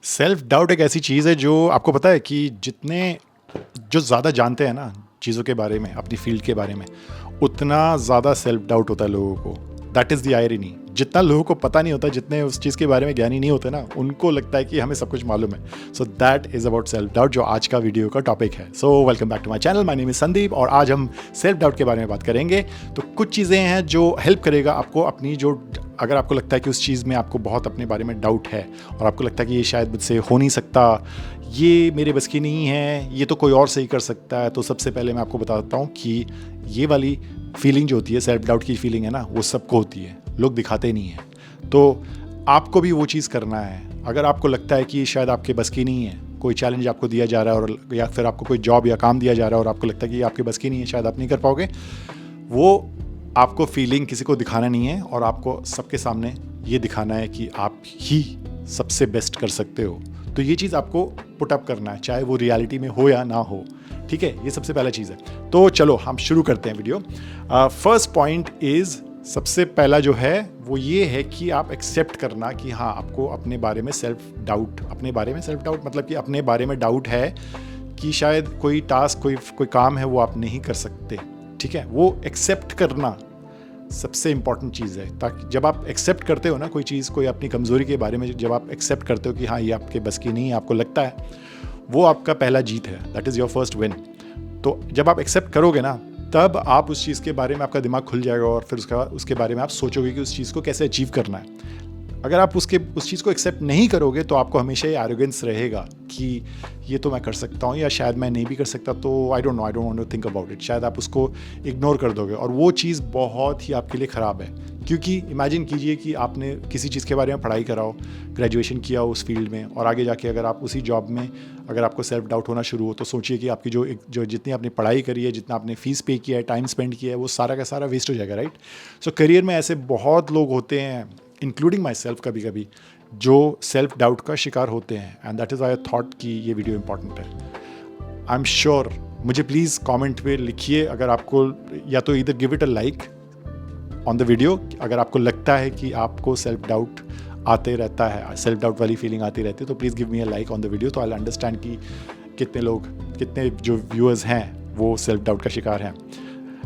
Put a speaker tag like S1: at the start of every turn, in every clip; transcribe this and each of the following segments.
S1: Self doubt एक ऐसी चीज़ है जो आपको पता है कि जो ज़्यादा जानते हैं ना चीज़ों के बारे में, अपनी फील्ड के बारे में, उतना ज़्यादा सेल्फ डाउट होता है लोगों को। That is the irony. जितना लोगों को पता नहीं होता, जितने उस चीज़ के बारे में ज्ञानी नहीं होते ना, उनको लगता है कि हमें सब कुछ मालूम है। So that is about self doubt, जो आज का वीडियो का टॉपिक है। So welcome back to my channel, my name is Sandeep, और आज हम सेल्फ डाउट के बारे में बात करेंगे। तो कुछ चीज़ें हैं जो हेल्प करेगा आपको अपनी अगर आपको लगता है कि उस चीज़ में आपको बहुत अपने बारे में डाउट है और आपको लगता है कि ये शायद मुझसे हो नहीं सकता, ये मेरे बस की नहीं है, ये तो कोई और सही कर सकता है, तो सबसे पहले मैं आपको बताता हूँ कि ये वाली फीलिंग जो होती है, सेल्फ डाउट की फीलिंग है ना, वो सबको होती है, लोग दिखाते नहीं हैं। तो आपको भी वो चीज़ करना है। अगर आपको लगता है कि शायद आपके बस की नहीं है, कोई चैलेंज आपको दिया जा रहा है और या फिर आपको कोई जॉब या काम दिया जा रहा है और आपको लगता है कि आपके बस की नहीं है, शायद आप नहीं कर पाओगे, वो आपको फीलिंग किसी को दिखाना नहीं है और आपको सबके सामने ये दिखाना है कि आप ही सबसे बेस्ट कर सकते हो। तो ये चीज़ आपको पुट अप करना है, चाहे वो रियलिटी में हो या ना हो। ठीक है, ये सबसे पहला चीज़ है। तो चलो हम शुरू करते हैं वीडियो। फर्स्ट पॉइंट इज़, सबसे पहला जो है वो ये है कि आप एक्सेप्ट करना कि हाँ, आपको अपने बारे में सेल्फ डाउट मतलब कि अपने बारे में डाउट है कि शायद कोई टास्क, कोई काम है वो आप नहीं कर सकते। ठीक है, वो एक्सेप्ट करना सबसे इंपॉर्टेंट चीज़ है। ताकि जब आप एक्सेप्ट करते हो ना कोई चीज़, कोई अपनी कमज़ोरी के बारे में जब आप एक्सेप्ट करते हो कि हाँ, ये आपके बस की नहीं है, आपको लगता है, वो आपका पहला जीत है। That is your first win. तो जब आप एक्सेप्ट करोगे ना, तब आप उस चीज़ के बारे में, आपका दिमाग खुल जाएगा और फिर उसके बारे में आप सोचोगे कि उस चीज़ को कैसे अचीव करना है। अगर आप उस चीज़ को एक्सेप्ट नहीं करोगे तो आपको हमेशा ये एरोगेंस रहेगा कि ये तो मैं कर सकता हूँ या शायद मैं नहीं भी कर सकता, तो I don't want to think about it. शायद आप उसको इग्नोर कर दोगे और वो चीज़ बहुत ही आपके लिए ख़राब है। क्योंकि इमेजिन कीजिए कि आपने किसी चीज़ के बारे में पढ़ाई करा हो, ग्रेजुएशन किया हो उस फील्ड में, और आगे जाके अगर आप उसी जॉब में अगर आपको सेल्फ डाउट होना शुरू हो, तो सोचिए कि आपकी जो जितनी आपने पढ़ाई करी है, जितना आपने फीस पे किया है, टाइम स्पेंड किया है, वो सारा का सारा वेस्ट हो जाएगा, राइट। सो करियर में ऐसे बहुत लोग होते हैं, इंक्लूडिंग माई सेल्फ, कभी कभी जो सेल्फ डाउट का शिकार होते हैं। And that is I thought कि ये वीडियो इंपॉर्टेंट है। आई एम श्योर, मुझे प्लीज़ कमेंट पे लिखिए अगर आपको, या तो इधर give it a like on the video अगर आपको लगता है कि आपको सेल्फ डाउट आते रहता है, सेल्फ डाउट वाली फीलिंग आती रहती है, तो please give me a like on the video, तो आई विल अंडरस्टैंड कि कितने जो व्यूअर्स हैं वो सेल्फ डाउट का शिकार हैं।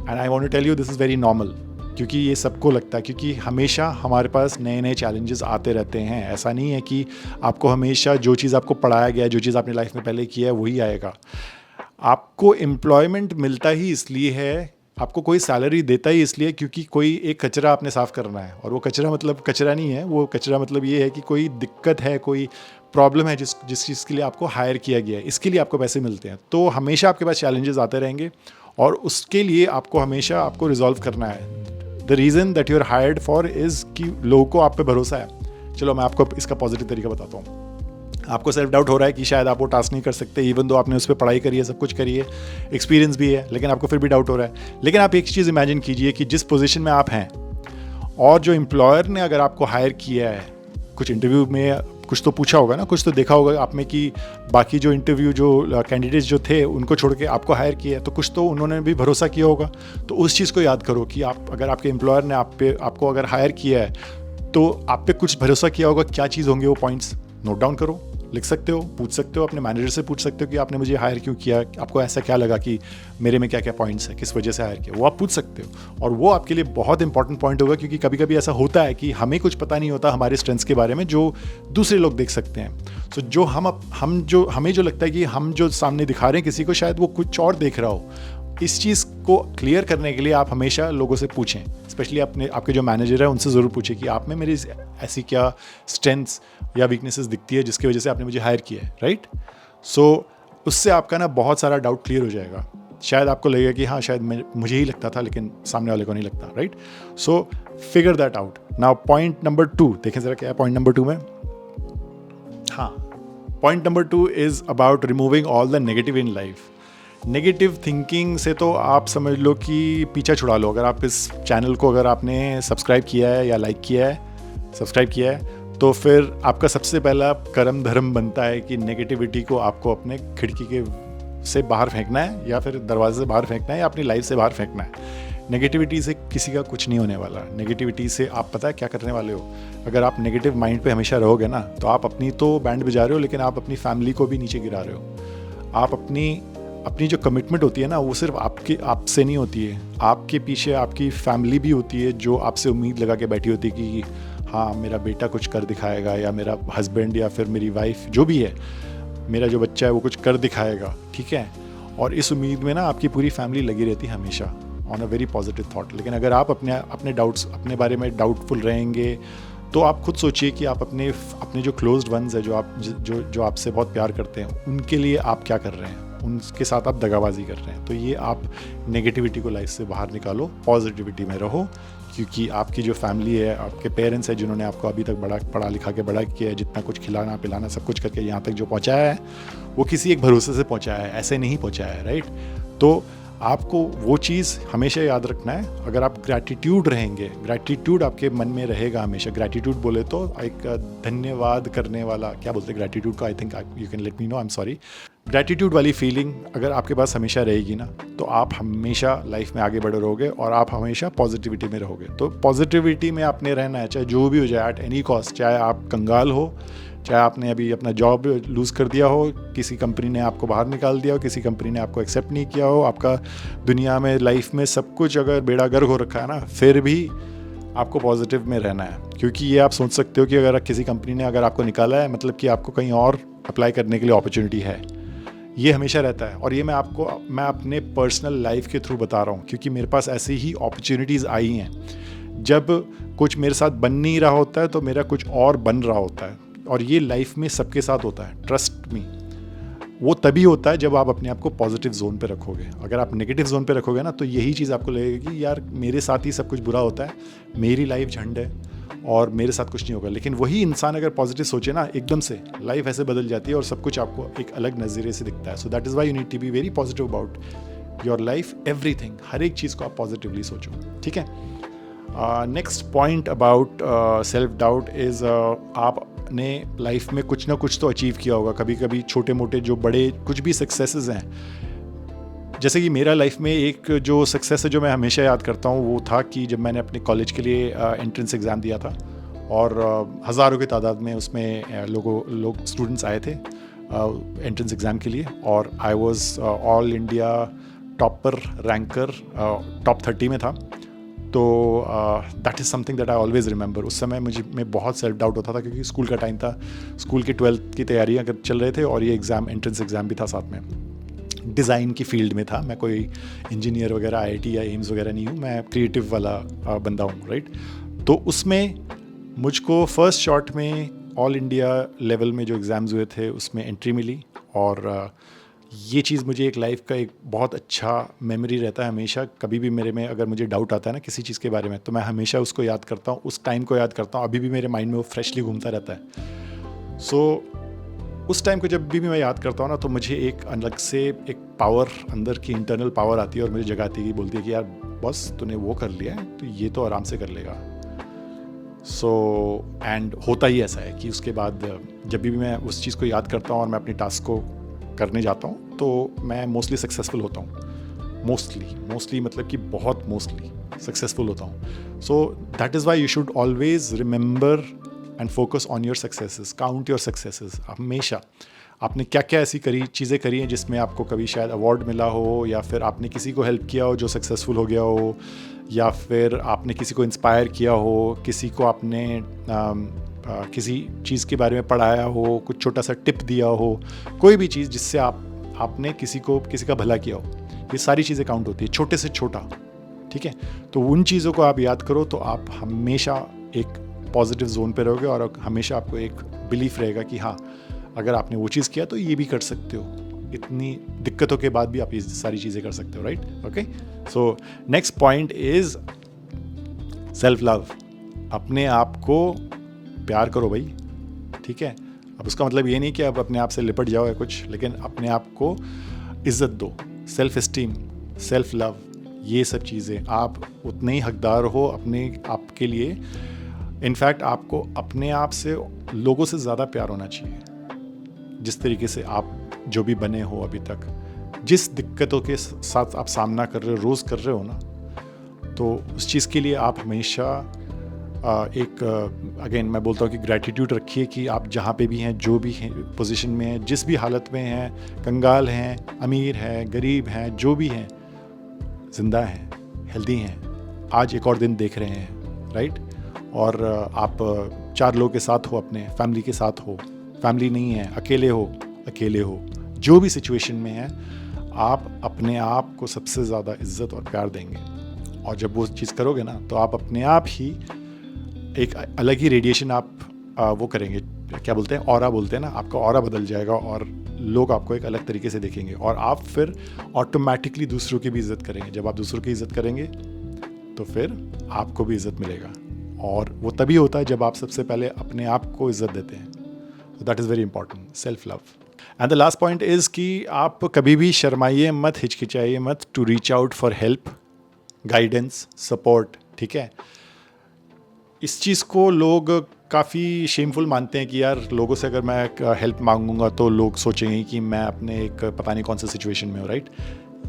S1: And I want to tell you this is very normal, क्योंकि ये सबको लगता है, क्योंकि हमेशा हमारे पास नए नए चैलेंजेस आते रहते हैं। ऐसा नहीं है कि आपको हमेशा जो चीज़ आपको पढ़ाया गया है, जो चीज़ आपने लाइफ में पहले किया है, वही आएगा। आपको एम्प्लॉयमेंट मिलता ही इसलिए है, आपको कोई सैलरी देता ही इसलिए क्योंकि कोई एक कचरा आपने साफ़ करना है। और वो कचरा मतलब कचरा नहीं है, वो कचरा मतलब ये है कि कोई दिक्कत है, कोई प्रॉब्लम है जिस चीज़ के लिए आपको हायर किया गया है, इसके लिए आपको पैसे मिलते हैं। तो हमेशा आपके पास चैलेंजेस आते रहेंगे और उसके लिए आपको हमेशा रिजॉल्व करना है। The reason that you are hired for is कि लोगों को आप पे भरोसा है। चलो मैं आपको इसका पॉजिटिव तरीका बताता हूँ। आपको सेल्फ डाउट हो रहा है कि शायद आप वो टास्क नहीं कर सकते, इवन दो आपने उस पर पढ़ाई करी है, सब कुछ करी है, एक्सपीरियंस भी है, लेकिन आपको फिर भी डाउट हो रहा है। लेकिन आप एक चीज़ इमेजिन कीजिए कि जिस पोजीशन में आप हैं और जो एम्प्लॉयर ने अगर आपको हायर किया है, कुछ इंटरव्यू में कुछ तो पूछा होगा ना, कुछ तो देखा होगा आप में कि बाकी जो इंटरव्यू जो कैंडिडेट्स जो थे उनको छोड़ के आपको हायर किया है, तो कुछ तो उन्होंने भी भरोसा किया होगा। तो उस चीज़ को याद करो कि अगर आपके एम्प्लॉयर ने आपको अगर हायर किया है, तो आप पे कुछ भरोसा किया होगा। क्या चीज़ होंगे वो पॉइंट्स, नोट डाउन करो, लिख सकते हो, पूछ सकते हो, अपने मैनेजर से पूछ सकते हो कि आपने मुझे हायर क्यों किया, आपको ऐसा क्या लगा कि मेरे में क्या क्या पॉइंट्स है, किस वजह से हायर किया, वो आप पूछ सकते हो। और वो आपके लिए बहुत इंपॉर्टेंट पॉइंट होगा, क्योंकि कभी कभी ऐसा होता है कि हमें कुछ पता नहीं होता हमारे स्ट्रेंथ्स के बारे में, जो दूसरे लोग देख सकते हैं। सो जो हमें जो लगता है कि हम जो सामने दिखा रहे हैं किसी को, शायद वो कुछ और देख रहा हो। इस चीज़ को क्लियर करने के लिए आप हमेशा लोगों से पूछें, स्पेशली आपके जो मैनेजर है उनसे ज़रूर पूछें कि आप में मेरी ऐसी क्या स्ट्रेंथ्स या वीकनेसेस दिखती है जिसकी वजह से आपने मुझे हायर किया है, राइट। सो उससे आपका ना बहुत सारा डाउट क्लियर हो जाएगा। शायद आपको लगेगा कि हाँ, शायद मुझे ही लगता था लेकिन सामने वाले को नहीं लगता, right. So figure that out. Now point number 2 देखें ज़रा, क्या है पॉइंट नंबर 2 में। हाँ, point number 2 is about removing all the negative in life. Negative thinking से तो आप समझ लो कि पीछा छुड़ा लो। अगर आप इस चैनल को अगर आपने सब्सक्राइब किया है या लाइक किया है, सब्सक्राइब किया है, तो फिर आपका सबसे पहला कर्म धर्म बनता है कि नेगेटिविटी को आपको अपने खिड़की से बाहर फेंकना है, या फिर दरवाजे से बाहर फेंकना है, या अपनी लाइफ से बाहर फेंकना है। नेगेटिविटी से किसी का कुछ नहीं होने वाला। नेगेटिविटी से आप पता है क्या करने वाले हो? अगर आप नेगेटिव माइंड पे हमेशा रहोगे ना, तो आप अपनी तो बैंड बजा रहे हो, लेकिन आप अपनी फैमिली को भी नीचे गिरा रहे हो। आप अपनी जो कमिटमेंट होती है ना, वो सिर्फ आपसे नहीं होती है, आपके पीछे आपकी फैमिली भी होती है, जो आपसे उम्मीद लगा के बैठी होती है कि हाँ मेरा बेटा कुछ कर दिखाएगा, या मेरा हस्बैंड या फिर मेरी वाइफ जो भी है, मेरा जो बच्चा है वो कुछ कर दिखाएगा, ठीक है। और इस उम्मीद में ना आपकी पूरी फैमिली लगी रहती है हमेशा on a very positive thought. लेकिन अगर आप अपने डाउट्स, अपने बारे में डाउटफुल रहेंगे, तो आप खुद सोचिए कि आप अपने जो क्लोज्ड वंस है, जो आपसे बहुत प्यार करते हैं, उनके लिए आप क्या कर रहे हैं, उनके साथ आप दगाबाजी कर रहे हैं। तो ये आप नेगेटिविटी को लाइफ से बाहर निकालो, पॉजिटिविटी में रहो, क्योंकि आपकी जो फैमिली है, आपके पेरेंट्स हैं जिन्होंने आपको अभी तक पढ़ा लिखा के बड़ा किया है, जितना कुछ खिलाना पिलाना सब कुछ करके यहाँ तक जो पहुँचाया है, वो किसी एक भरोसे से पहुँचाया है, ऐसे नहीं पहुँचाया है, राइट। तो आपको वो चीज़ हमेशा याद रखना है। अगर आप ग्रैटिट्यूड रहेंगे, ग्रैटिट्यूड आपके मन में रहेगा हमेशा। ग्रैटिट्यूड बोले तो एक धन्यवाद करने वाला, क्या बोलते हैं ग्रैटिट्यूड को, I think you can let me know, I am sorry. Gratitude वाली फीलिंग अगर आपके पास हमेशा रहेगी ना, तो आप हमेशा लाइफ में आगे बढ़े रहोगे और आप हमेशा पॉजिटिविटी में रहोगे। तो पॉजिटिविटी में आपने रहना है, चाहे जो भी हो जाए, एट एनी कॉस्ट। चाहे आप कंगाल हो, चाहे आपने अभी अपना जॉब लूज़ कर दिया हो, किसी कंपनी ने आपको बाहर निकाल दिया हो, किसी कंपनी ने आपको एक्सेप्ट नहीं किया हो, आपका दुनिया में लाइफ में सब कुछ अगर बेड़ा गर्क हो रखा है ना, फिर भी आपको पॉजिटिव में रहना है। क्योंकि ये आप सोच सकते हो कि अगर किसी कंपनी ने अगर आपको निकाला है, मतलब कि आपको कहीं और अप्लाई करने के लिए अपॉर्चुनिटी है। ये हमेशा रहता है, और ये मैं अपने पर्सनल लाइफ के थ्रू बता रहा हूँ, क्योंकि मेरे पास ऐसी ही अपॉर्चुनिटीज़ आई हैं। जब कुछ मेरे साथ बन नहीं रहा होता है, तो मेरा कुछ और बन रहा होता है। और ये लाइफ में सबके साथ होता है, ट्रस्ट मी। वो तभी होता है जब आप अपने आप को पॉजिटिव जोन पे रखोगे। अगर आप नेगेटिव जोन पे रखोगे ना, तो यही चीज़ आपको लगेगी कि यार मेरे साथ ही सब कुछ बुरा होता है, मेरी लाइफ झंड है और मेरे साथ कुछ नहीं होगा। लेकिन वही इंसान अगर पॉजिटिव सोचे ना, एकदम से लाइफ ऐसे बदल जाती है और सब कुछ आपको एक अलग नज़रिए से दिखता है। So that is why you need to be very positive about your life, everything. हर एक चीज़ को आप पॉजिटिवली सोचो, ठीक है। Next point about self doubt is, आपने लाइफ में कुछ ना कुछ तो अचीव किया होगा। कभी कभी छोटे मोटे जो बड़े कुछ भी सक्सेसेस हैं, जैसे कि मेरा लाइफ में एक जो सक्सेस है जो मैं हमेशा याद करता हूँ, वो था कि जब मैंने अपने कॉलेज के लिए एंट्रेंस एग्ज़ाम दिया था, और हज़ारों की तादाद में उसमें लोग स्टूडेंट्स आए थे एंट्रेंस एग्ज़ाम के लिए, और I was all India topper ranker, top 30 में था। तो that is something that I always remember. उस समय मैं बहुत सेल्फ डाउट होता था, क्योंकि स्कूल का टाइम था, स्कूल की 12th की तैयारियाँ चल रहे थे, और ये एंट्रेंस एग्ज़ाम भी था साथ में। डिज़ाइन की फील्ड में था, मैं कोई इंजीनियर वगैरह IIT या एम्स वगैरह नहीं हूँ, मैं क्रिएटिव वाला बंदा हूँ, राइट। तो उसमें मुझको फर्स्ट शॉट में ऑल इंडिया लेवल में जो एग्ज़ाम्स हुए थे उसमें एंट्री मिली, और ये चीज़ मुझे एक लाइफ का एक बहुत अच्छा मेमोरी रहता है हमेशा। कभी भी मेरे में अगर मुझे डाउट आता है ना किसी चीज़ के बारे में, तो मैं हमेशा उसको याद करता हूँ, उस टाइम को याद करता हूँ। अभी भी मेरे माइंड में वो फ्रेशली घूमता रहता है। सो उस टाइम को जब भी मैं याद करता हूँ ना, तो मुझे एक अलग से एक पावर, अंदर की इंटरनल पावर आती है और मुझे जगाती है, बोलती है कि यार बस तूने वो कर लिया है, तो ये तो आराम से कर लेगा। सो एंड होता ही ऐसा है कि उसके बाद जब भी मैं उस चीज़ को याद करता हूँ और मैं अपनी टास्क को करने जाता हूँ, तो मैं मोस्टली सक्सेसफुल होता हूँ। मोस्टली मतलब कि बहुत मोस्टली सक्सेसफुल होता हूँ। सो that is why you should always remember and focus on your successes, count your successes. हमेशा आपने क्या क्या ऐसी चीज़ें करी हैं जिसमें आपको कभी शायद अवार्ड मिला हो, या फिर आपने किसी को हेल्प किया हो जो सक्सेसफुल हो गया हो, या फिर आपने किसी को इंस्पायर किया हो, किसी को आपने किसी चीज़ के बारे में पढ़ाया हो, कुछ छोटा सा टिप दिया हो, कोई भी चीज़ जिससे आपने किसी का भला किया हो। ये सारी चीज़ें काउंट होती है, छोटे से छोटा, ठीक है। तो उन चीज़ों को आप याद करो, तो आप हमेशा एक पॉजिटिव जोन पे रहोगे, और हमेशा आपको एक बिलीफ रहेगा कि हाँ, अगर आपने वो चीज़ किया तो ये भी कर सकते हो। इतनी दिक्कतों के बाद भी आप ये सारी चीज़ें कर सकते हो, right. Okay, so next point is self love. अपने आप को प्यार करो भाई, ठीक है। अब उसका मतलब ये नहीं कि आप अपने आप से लिपट जाओ या कुछ, लेकिन अपने आप को इज़्ज़त दो। सेल्फ एस्टीम, सेल्फ लव, ये सब चीज़ें आप उतने ही हकदार हो अपने आप के लिए। इनफैक्ट आपको अपने आप से, लोगों से ज़्यादा प्यार होना चाहिए। जिस तरीके से आप जो भी बने हो अभी तक, जिस दिक्कतों के साथ आप सामना कर रहे हो, रोज़ कर रहे हो ना, तो उस चीज़ के लिए आप हमेशा एक अगेन मैं बोलता हूँ कि ग्रैटिट्यूड रखिए कि आप जहाँ पे भी हैं, जो भी हैं पोजीशन में हैं, जिस भी हालत में हैं, कंगाल हैं, अमीर हैं, गरीब हैं, जो भी हैं, ज़िंदा हैं, हेल्दी हैं, आज एक और दिन देख रहे हैं, राइट। और आप 4 लोगों के साथ हो, अपने फैमिली के साथ हो, फैमिली नहीं है, अकेले हो, जो भी सिचुएशन में है, आप अपने आप को सबसे ज़्यादा इज्जत और प्यार देंगे। और जब वो चीज़ करोगे ना, तो आप अपने आप ही एक अलग ही रेडिएशन आप वो करेंगे, क्या बोलते हैं, ऑरा बोलते हैं ना, आपका ऑरा बदल जाएगा और लोग आपको एक अलग तरीके से देखेंगे और आप फिर ऑटोमेटिकली दूसरों की भी इज़्ज़त करेंगे। जब आप दूसरों की इज़्ज़त करेंगे तो फिर आपको भी इज़्ज़त मिलेगा, और वो तभी होता है जब आप सबसे पहले अपने आप को इज़्ज़त देते हैं। तो that is very important, self love. And the last point is कि आप कभी भी शर्माइए मत, हिचकिचाइए मत to reach out for help, guidance, support, ठीक है। इस चीज़ को लोग काफ़ी शेमफुल मानते हैं कि यार लोगों से अगर मैं हेल्प मांगूंगा तो लोग सोचेंगे कि मैं अपने एक पता नहीं कौन सा सिचुएशन में हूँ, राइट।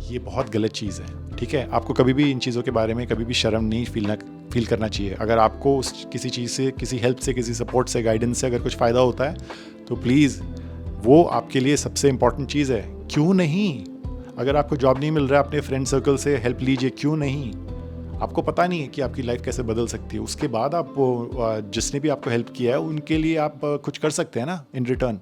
S1: ये बहुत गलत चीज़ है, ठीक है। आपको कभी भी इन चीज़ों के बारे में कभी भी शर्म नहीं फील करना चाहिए। अगर आपको उस किसी चीज़ से, किसी हेल्प से, किसी सपोर्ट से, गाइडेंस से अगर कुछ फ़ायदा होता है तो प्लीज़ वो आपके लिए सबसे इम्पॉर्टेंट चीज़ है। क्यों नहीं? अगर आपको जॉब नहीं मिल रहा है, अपने फ्रेंड सर्कल से हेल्प लीजिए, क्यों नहीं? आपको पता नहीं है कि आपकी लाइफ कैसे बदल सकती है। उसके बाद आप जिसने भी आपको हेल्प किया है उनके लिए आप कुछ कर सकते हैं ना इन रिटर्न।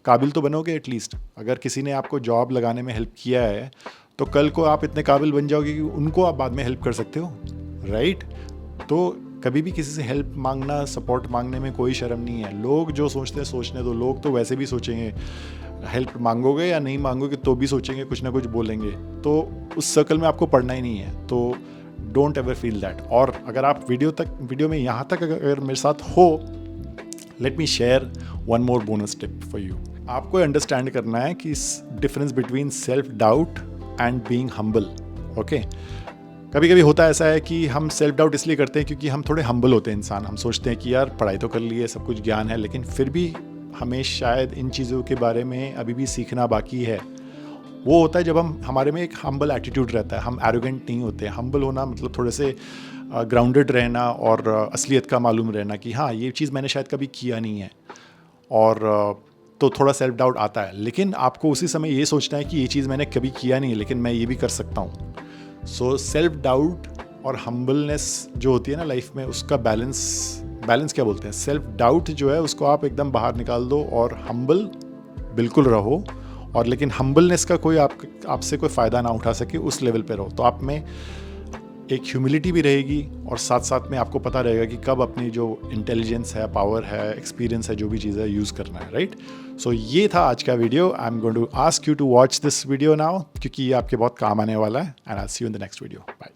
S1: काबिल तो बनोगे एटलीस्ट। अगर किसी ने आपको जॉब लगाने में हेल्प किया है तो कल को आप इतने काबिल बन जाओगे कि उनको आप बाद में हेल्प कर सकते हो, राइट। तो कभी भी किसी से हेल्प मांगना, सपोर्ट मांगने में कोई शर्म नहीं है। लोग जो सोचते हैं सोचने दो, लोग तो वैसे भी सोचेंगे, हेल्प मांगोगे या नहीं मांगोगे तो भी सोचेंगे, कुछ ना कुछ बोलेंगे। तो उस सर्कल में आपको पढ़ना ही नहीं है, तो डोंट एवर फील दैट। और अगर आप वीडियो में यहाँ तक अगर मेरे साथ हो, let me share one more bonus tip for you. आपको अंडरस्टैंड करना है कि difference between self doubt and being humble, okay. कभी कभी होता ऐसा है कि हम सेल्फ डाउट इसलिए करते हैं क्योंकि हम थोड़े हम्बल होते हैं इंसान। हम सोचते हैं कि यार पढ़ाई तो कर ली है, सब कुछ ज्ञान है, लेकिन फिर भी हमें शायद इन चीज़ों के बारे में अभी भी सीखना बाकी है। वो होता है जब हमारे में एक हम्बल एटीट्यूड रहता है, हम एरोगेंट नहीं होते। हम्बल होना मतलब थोड़े से ग्राउंडेड रहना और असलियत का मालूम रहना कि हाँ ये चीज़ मैंने शायद कभी किया नहीं है, और तो थोड़ा सेल्फ डाउट आता है। लेकिन आपको उसी समय ये सोचना है कि ये चीज़ मैंने कभी किया नहीं है लेकिन मैं ये भी कर सकता हूँ। सो सेल्फ डाउट और हम्बलनेस जो होती है ना लाइफ में, उसका बैलेंस क्या बोलते हैं, सेल्फ डाउट जो है उसको आप एकदम बाहर निकाल दो और हम्बल बिल्कुल रहो। और लेकिन हम्बलनेस का कोई आपसे कोई फ़ायदा ना उठा सके, उस लेवल पे रहो। तो आप में एक ह्यूमिलिटी भी रहेगी और साथ साथ में आपको पता रहेगा कि कब अपनी जो इंटेलिजेंस है, पावर है, एक्सपीरियंस है, जो भी चीज़ है यूज़ करना है, राइट। सो ये था आज का video. I am going to ask you to watch this video now, क्योंकि ये आपके बहुत काम आने वाला है। And I see you in the next video. Bye.